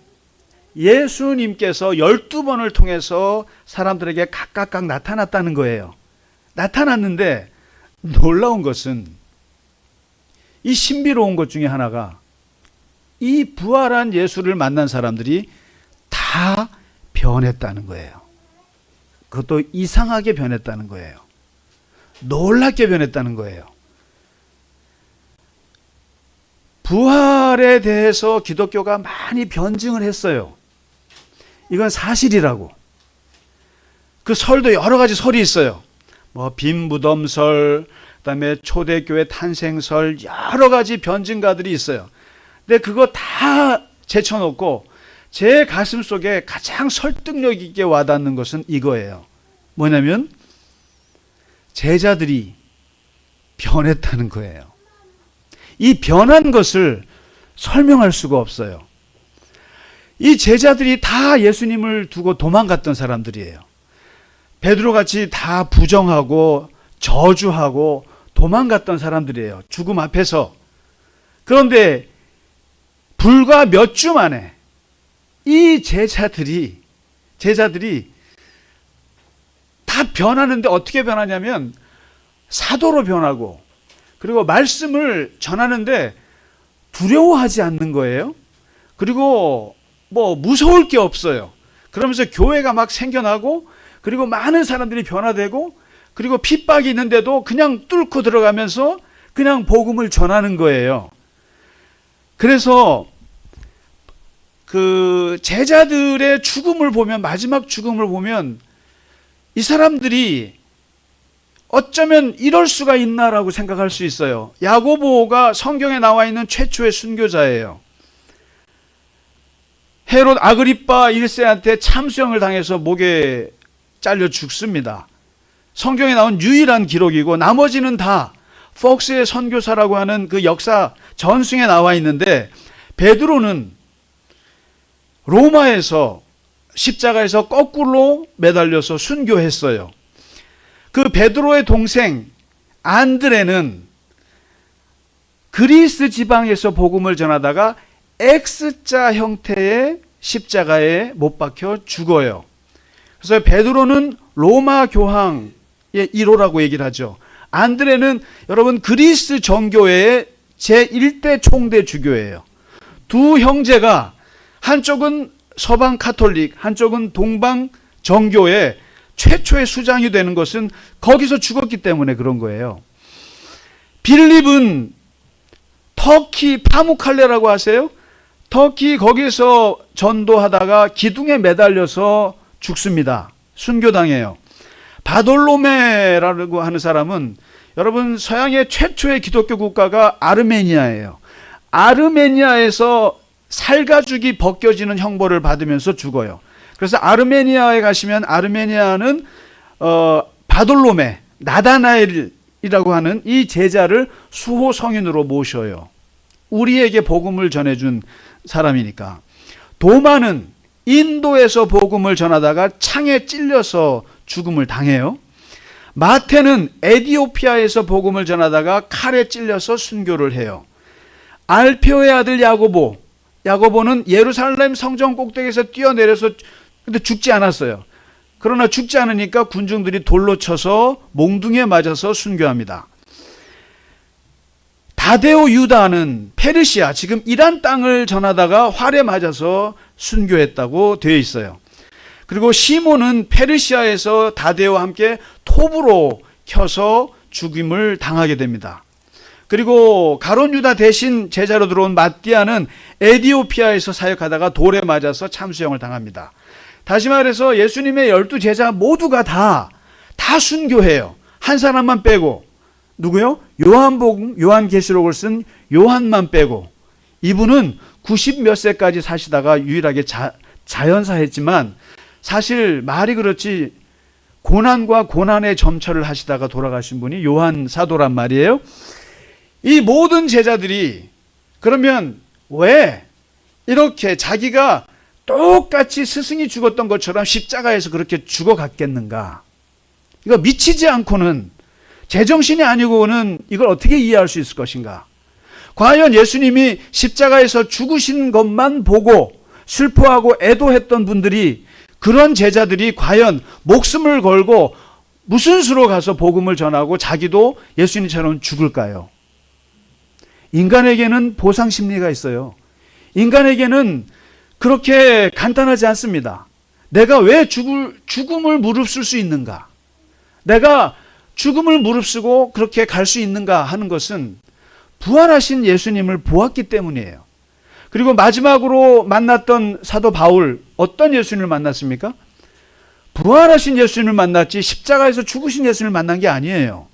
예수님께서 12번을 통해서 사람들에게 각각 나타났다는 거예요. 나타났는데 놀라운 것은 이 신비로운 것 중에 하나가 이 부활한 예수를 만난 사람들이 다 변했다는 거예요. 그것도 이상하게 변했다는 거예요. 놀랍게 변했다는 거예요. 부활에 대해서 기독교가 많이 변증을 했어요. 이건 사실이라고. 그 설도 여러 가지 설이 있어요. 뭐 빈 무덤설, 그다음에 초대교회 탄생설, 여러 가지 변증가들이 있어요. 근데 그거 다 제쳐놓고 제 가슴 속에 가장 설득력 있게 와닿는 것은 이거예요. 뭐냐면 제자들이 변했다는 거예요. 이 변한 것을 설명할 수가 없어요. 이 제자들이 다 예수님을 두고 도망갔던 사람들이에요. 베드로같이 다 부정하고 저주하고 도망갔던 사람들이에요. 죽음 앞에서. 그런데 불과 몇 주 만에 이 제자들이 다 변하는데 어떻게 변하냐면 사도로 변하고 그리고 말씀을 전하는데 두려워하지 않는 거예요. 그리고 뭐 무서울 게 없어요. 그러면서 교회가 막 생겨나고 그리고 많은 사람들이 변화되고 그리고 핍박이 있는데도 그냥 뚫고 들어가면서 그냥 복음을 전하는 거예요. 그래서 그 제자들의 죽음을 보면 마지막 죽음을 보면 이 사람들이 어쩌면 이럴 수가 있나라고 생각할 수 있어요. 야고보가 성경에 나와 있는 최초의 순교자예요. 헤롯 아그리파 1세한테 참수형을 당해서 목에 잘려 죽습니다. 성경에 나온 유일한 기록이고 나머지는 다 폭스의 선교사라고 하는 그 역사 전승에 나와 있는데 베드로는 로마에서 십자가에서 거꾸로 매달려서 순교했어요. 그 베드로의 동생 안드레는 그리스 지방에서 복음을 전하다가 X자 형태의 십자가에 못 박혀 죽어요. 그래서 베드로는 로마 교황의 1호라고 얘기를 하죠. 안드레는 여러분 그리스 정교회의 제1대 총대 주교예요. 두 형제가 한쪽은 서방 카톨릭, 한쪽은 동방 정교회 최초의 수장이 되는 것은 거기서 죽었기 때문에 그런 거예요. 빌립은 터키 파무칼레라고 아세요? 터키 거기서 전도하다가 기둥에 매달려서 죽습니다. 순교당해요. 바돌로메라고 하는 사람은 여러분 서양의 최초의 기독교 국가가 아르메니아예요. 아르메니아에서 살가죽이 벗겨지는 형벌을 받으면서 죽어요. 그래서 아르메니아에 가시면 아르메니아는 바돌로메, 나다나엘이라고 하는 이 제자를 수호 성인으로 모셔요. 우리에게 복음을 전해준 사람이니까. 도마는 인도에서 복음을 전하다가 창에 찔려서 죽음을 당해요. 마태는 에디오피아에서 복음을 전하다가 칼에 찔려서 순교를 해요. 알페오의 아들 야고보, 야고보는 예루살렘 성전 꼭대기에서 뛰어내려서 근데 죽지 않았어요. 그러나 죽지 않으니까 군중들이 돌로 쳐서 몽둥이에 맞아서 순교합니다. 다데오 유다는 페르시아, 지금 이란 땅을 전하다가 활에 맞아서 순교했다고 되어 있어요. 그리고 시몬은 페르시아에서 다데오와 함께 톱으로 켜서 죽임을 당하게 됩니다. 그리고 가룟 유다 대신 제자로 들어온 마띠아는 에디오피아에서 사역하다가 돌에 맞아서 참수형을 당합니다. 다시 말해서 예수님의 12제자 모두가 다 순교해요. 한 사람만 빼고. 누구요? 요한복음, 요한계시록을 쓴 요한만 빼고. 이분은 90 몇 세까지 사시다가 유일하게 자연사했지만 사실 말이 그렇지 고난과 고난의 점철을 하시다가 돌아가신 분이 요한 사도란 말이에요. 이 모든 제자들이 그러면 왜 이렇게 자기가 똑같이 스승이 죽었던 것처럼 십자가에서 그렇게 죽어갔겠는가? 이거 미치지 않고는, 제정신이 아니고는 이걸 어떻게 이해할 수 있을 것인가? 과연 예수님이 십자가에서 죽으신 것만 보고 슬퍼하고 애도했던 분들이, 그런 제자들이 과연 목숨을 걸고 무슨 수로 가서 복음을 전하고 자기도 예수님처럼 죽을까요? 인간에게는 보상 심리가 있어요. 인간에게는 그렇게 간단하지 않습니다. 내가 왜 죽음을 무릅쓸 수 있는가? 내가 죽음을 무릅쓰고 그렇게 갈 수 있는가 하는 것은 부활하신 예수님을 보았기 때문이에요. 그리고 마지막으로 만났던 사도 바울, 어떤 예수님을 만났습니까? 부활하신 예수님을 만났지 십자가에서 죽으신 예수님을 만난 게 아니에요.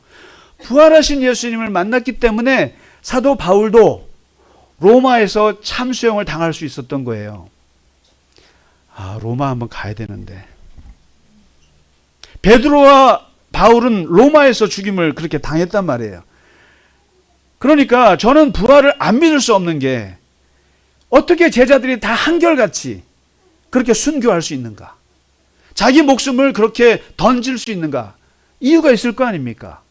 부활하신 예수님을 만났기 때문에 사도 바울도 로마에서 참수형을 당할 수 있었던 거예요. 로마 한번 가야 되는데. 베드로와 바울은 로마에서 죽임을 그렇게 당했단 말이에요. 그러니까 저는 부활을 안 믿을 수 없는 게, 어떻게 제자들이 다 한결같이 그렇게 순교할 수 있는가? 자기 목숨을 그렇게 던질 수 있는가? 이유가 있을 거 아닙니까?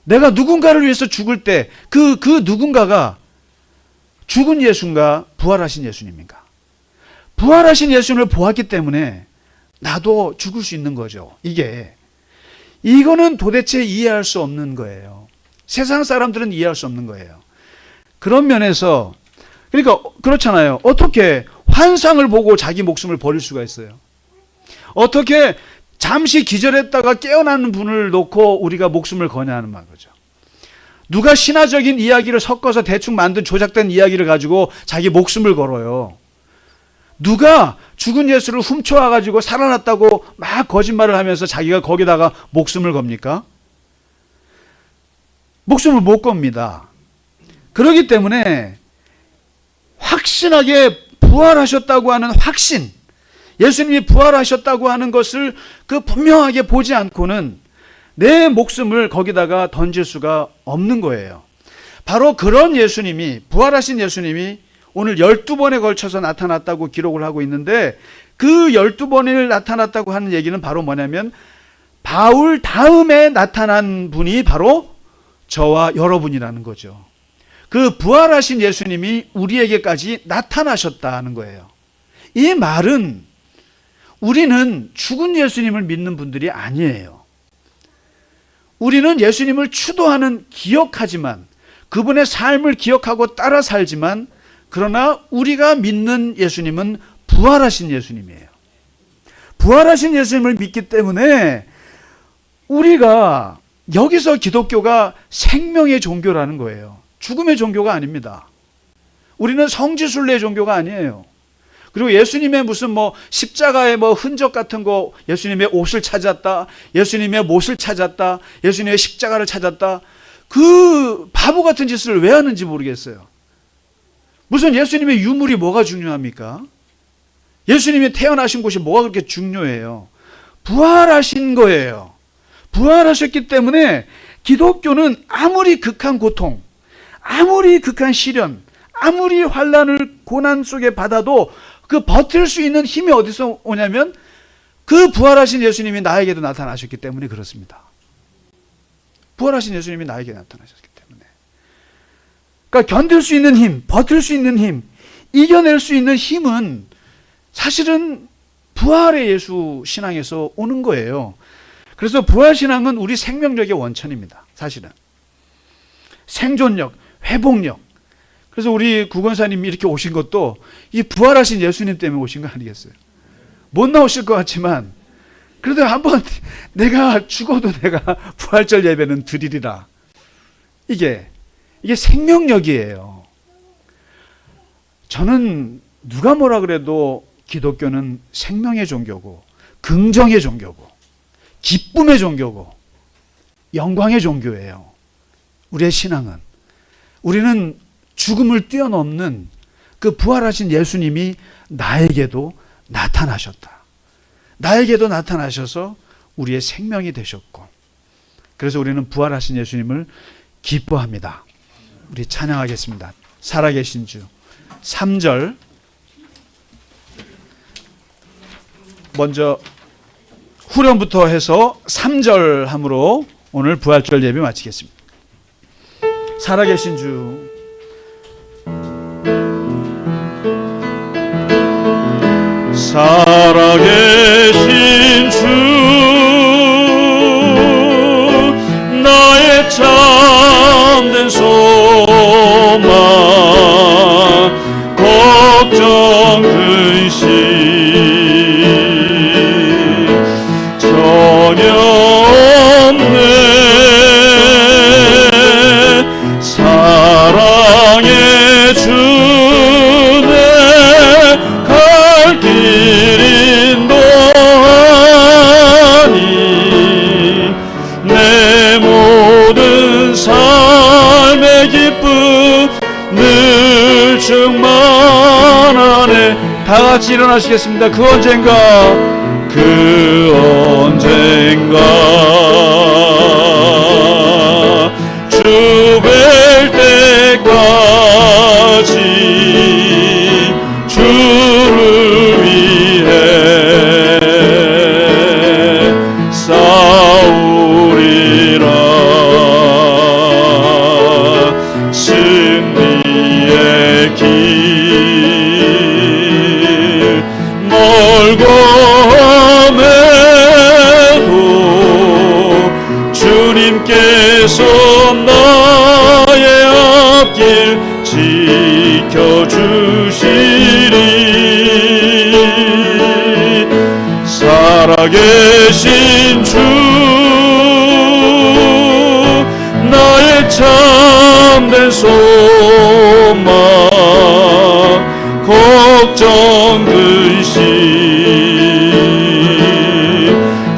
내가 누군가를 위해서 죽을 때 그 누군가가 죽은 예수인가 부활하신 예수님인가? 부활하신 예수님을 보았기 때문에 나도 죽을 수 있는 거죠. 이거는 도대체 이해할 수 없는 거예요. 세상 사람들은 이해할 수 없는 거예요. 그런 면에서, 그러니까 그렇잖아요. 어떻게 환상을 보고 자기 목숨을 버릴 수가 있어요? 어떻게 잠시 기절했다가 깨어나는 분을 놓고 우리가 목숨을 거냐 하는 거죠. 누가 신화적인 이야기를 섞어서 대충 만든 조작된 이야기를 가지고 자기 목숨을 걸어요. 누가 죽은 예수를 훔쳐와가지고 살아났다고 막 거짓말을 하면서 자기가 거기다가 목숨을 겁니까? 목숨을 못 겁니다. 그렇기 때문에 확신하게 부활하셨다고 하는 확신, 예수님이 부활하셨다고 하는 것을 그 분명하게 보지 않고는 내 목숨을 거기다가 던질 수가 없는 거예요. 바로 그런 예수님이, 부활하신 예수님이 오늘 12번에 걸쳐서 나타났다고 기록을 하고 있는데, 그 12번을 나타났다고 하는 얘기는 바로 뭐냐면 바울 다음에 나타난 분이 바로 저와 여러분이라는 거죠. 그 부활하신 예수님이 우리에게까지 나타나셨다는 거예요. 이 말은 우리는 죽은 예수님을 믿는 분들이 아니에요. 우리는 예수님을 추도하는, 기억하지만, 그분의 삶을 기억하고 따라 살지만, 그러나 우리가 믿는 예수님은 부활하신 예수님이에요. 부활하신 예수님을 믿기 때문에 우리가 여기서 기독교가 생명의 종교라는 거예요. 죽음의 종교가 아닙니다. 우리는 성지순례 종교가 아니에요. 그리고 예수님의 무슨 십자가의 흔적 같은 거, 예수님의 옷을 찾았다, 예수님의 못을 찾았다, 예수님의 십자가를 찾았다, 그 바보 같은 짓을 왜 하는지 모르겠어요. 무슨 예수님의 유물이 뭐가 중요합니까? 예수님이 태어나신 곳이 뭐가 그렇게 중요해요? 부활하신 거예요. 부활하셨기 때문에 기독교는 아무리 극한 고통, 아무리 극한 시련, 아무리 환난을 고난 속에 받아도 그 버틸 수 있는 힘이 어디서 오냐면 그 부활하신 예수님이 나에게도 나타나셨기 때문에 그렇습니다. 부활하신 예수님이 나에게 나타나셨기 때문에. 그러니까 견딜 수 있는 힘, 버틸 수 있는 힘, 이겨낼 수 있는 힘은 사실은 부활의 예수 신앙에서 오는 거예요. 그래서 부활 신앙은 우리 생명력의 원천입니다. 사실은 생존력, 회복력. 그래서 우리 구건사님이 이렇게 오신 것도 이 부활하신 예수님 때문에 오신 거 아니겠어요? 못 나오실 것 같지만 그래도 한번 내가 죽어도 내가 부활절 예배는 드리리라. 이게 생명력이에요. 저는 누가 뭐라 그래도 기독교는 생명의 종교고, 긍정의 종교고, 기쁨의 종교고, 영광의 종교예요. 우리의 신앙은. 우리는 죽음을 뛰어넘는 그 부활하신 예수님이 나에게도 나타나셨다. 나에게도 나타나셔서 우리의 생명이 되셨고, 그래서 우리는 부활하신 예수님을 기뻐합니다. 우리 찬양하겠습니다. 살아계신 주. 3절 먼저 후렴부터 해서 3절 함으로 오늘 부활절 예배 마치겠습니다. 살아계신 주. 살아계신 주, 나의 참된 소망, 걱정 근심 전혀 없네. 사랑의 주네 갈 길 인도하니 내 모든 삶의 기쁨 늘 충만하네. 다 같이 일어나시겠습니다. 그 언젠가 주 뵐 때까지 주를 위해 싸우리라. 승리의 길 멀고 험해도 주님께서 나의 앞길 지켜주시리. 살아계신 주, 나의 참된 소망, 걱정 근심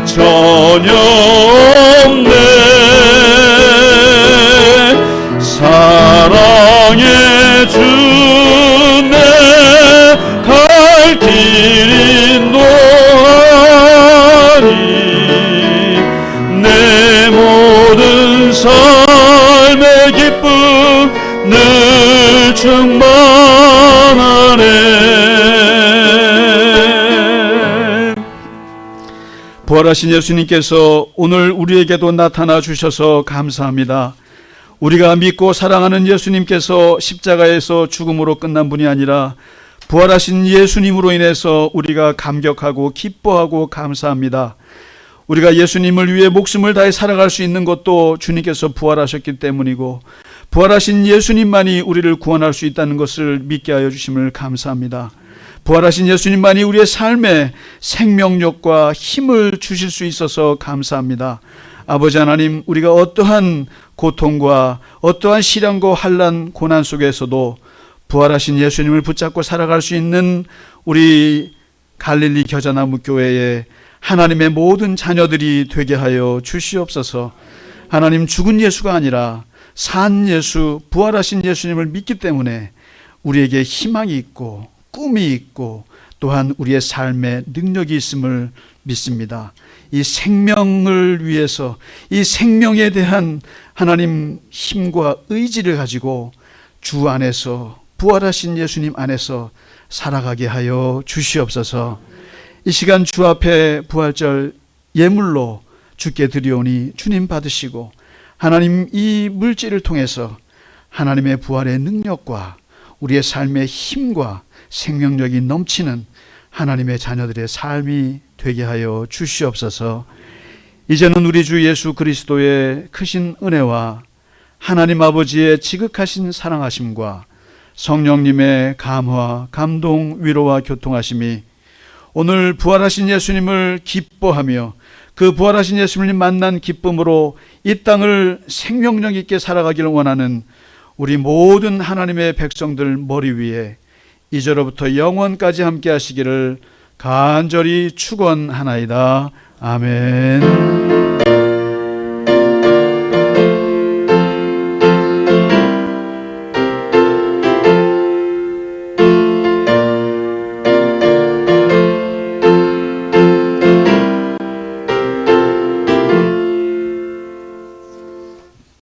전혀 없네. 사랑의 주네 갈 길 인도하니 내 모든 삶의 기쁨 늘 충만하네. 부활하신 예수님께서 오늘 우리에게도 나타나 주셔서 감사합니다. 우리가 믿고 사랑하는 예수님께서 십자가에서 죽음으로 끝난 분이 아니라 부활하신 예수님으로 인해서 우리가 감격하고 기뻐하고 감사합니다. 우리가 예수님을 위해 목숨을 다해 살아갈 수 있는 것도 주님께서 부활하셨기 때문이고, 부활하신 예수님만이 우리를 구원할 수 있다는 것을 믿게 하여 주심을 감사합니다. 부활하신 예수님만이 우리의 삶에 생명력과 힘을 주실 수 있어서 감사합니다. 아버지 하나님, 우리가 어떠한 고통과 어떠한 시련과 환난, 고난 속에서도 부활하신 예수님을 붙잡고 살아갈 수 있는 우리 갈릴리 겨자나무 교회에 하나님의 모든 자녀들이 되게 하여 주시옵소서. 하나님, 죽은 예수가 아니라 산 예수, 부활하신 예수님을 믿기 때문에 우리에게 희망이 있고 꿈이 있고 또한 우리의 삶에 능력이 있음을 믿습니다. 이 생명을 위해서, 이 생명에 대한 하나님 힘과 의지를 가지고 주 안에서, 부활하신 예수님 안에서 살아가게 하여 주시옵소서. 이 시간 주 앞에 부활절 예물로 주께 드리오니 주님 받으시고, 하나님 이 물질을 통해서 하나님의 부활의 능력과 우리의 삶의 힘과 생명력이 넘치는 하나님의 자녀들의 삶이 되게 하여 주시옵소서. 이제는 우리 주 예수 그리스도의 크신 은혜와 하나님 아버지의 지극하신 사랑하심과 성령님의 감화, 감동, 위로와 교통하심이 오늘 부활하신 예수님을 기뻐하며 그 부활하신 예수님 만난 기쁨으로 이 땅을 생명력 있게 살아가기를 원하는 우리 모든 하나님의 백성들 머리 위에 이제로부터 영원까지 함께 하시기를 간절히 축원하나이다. 아멘.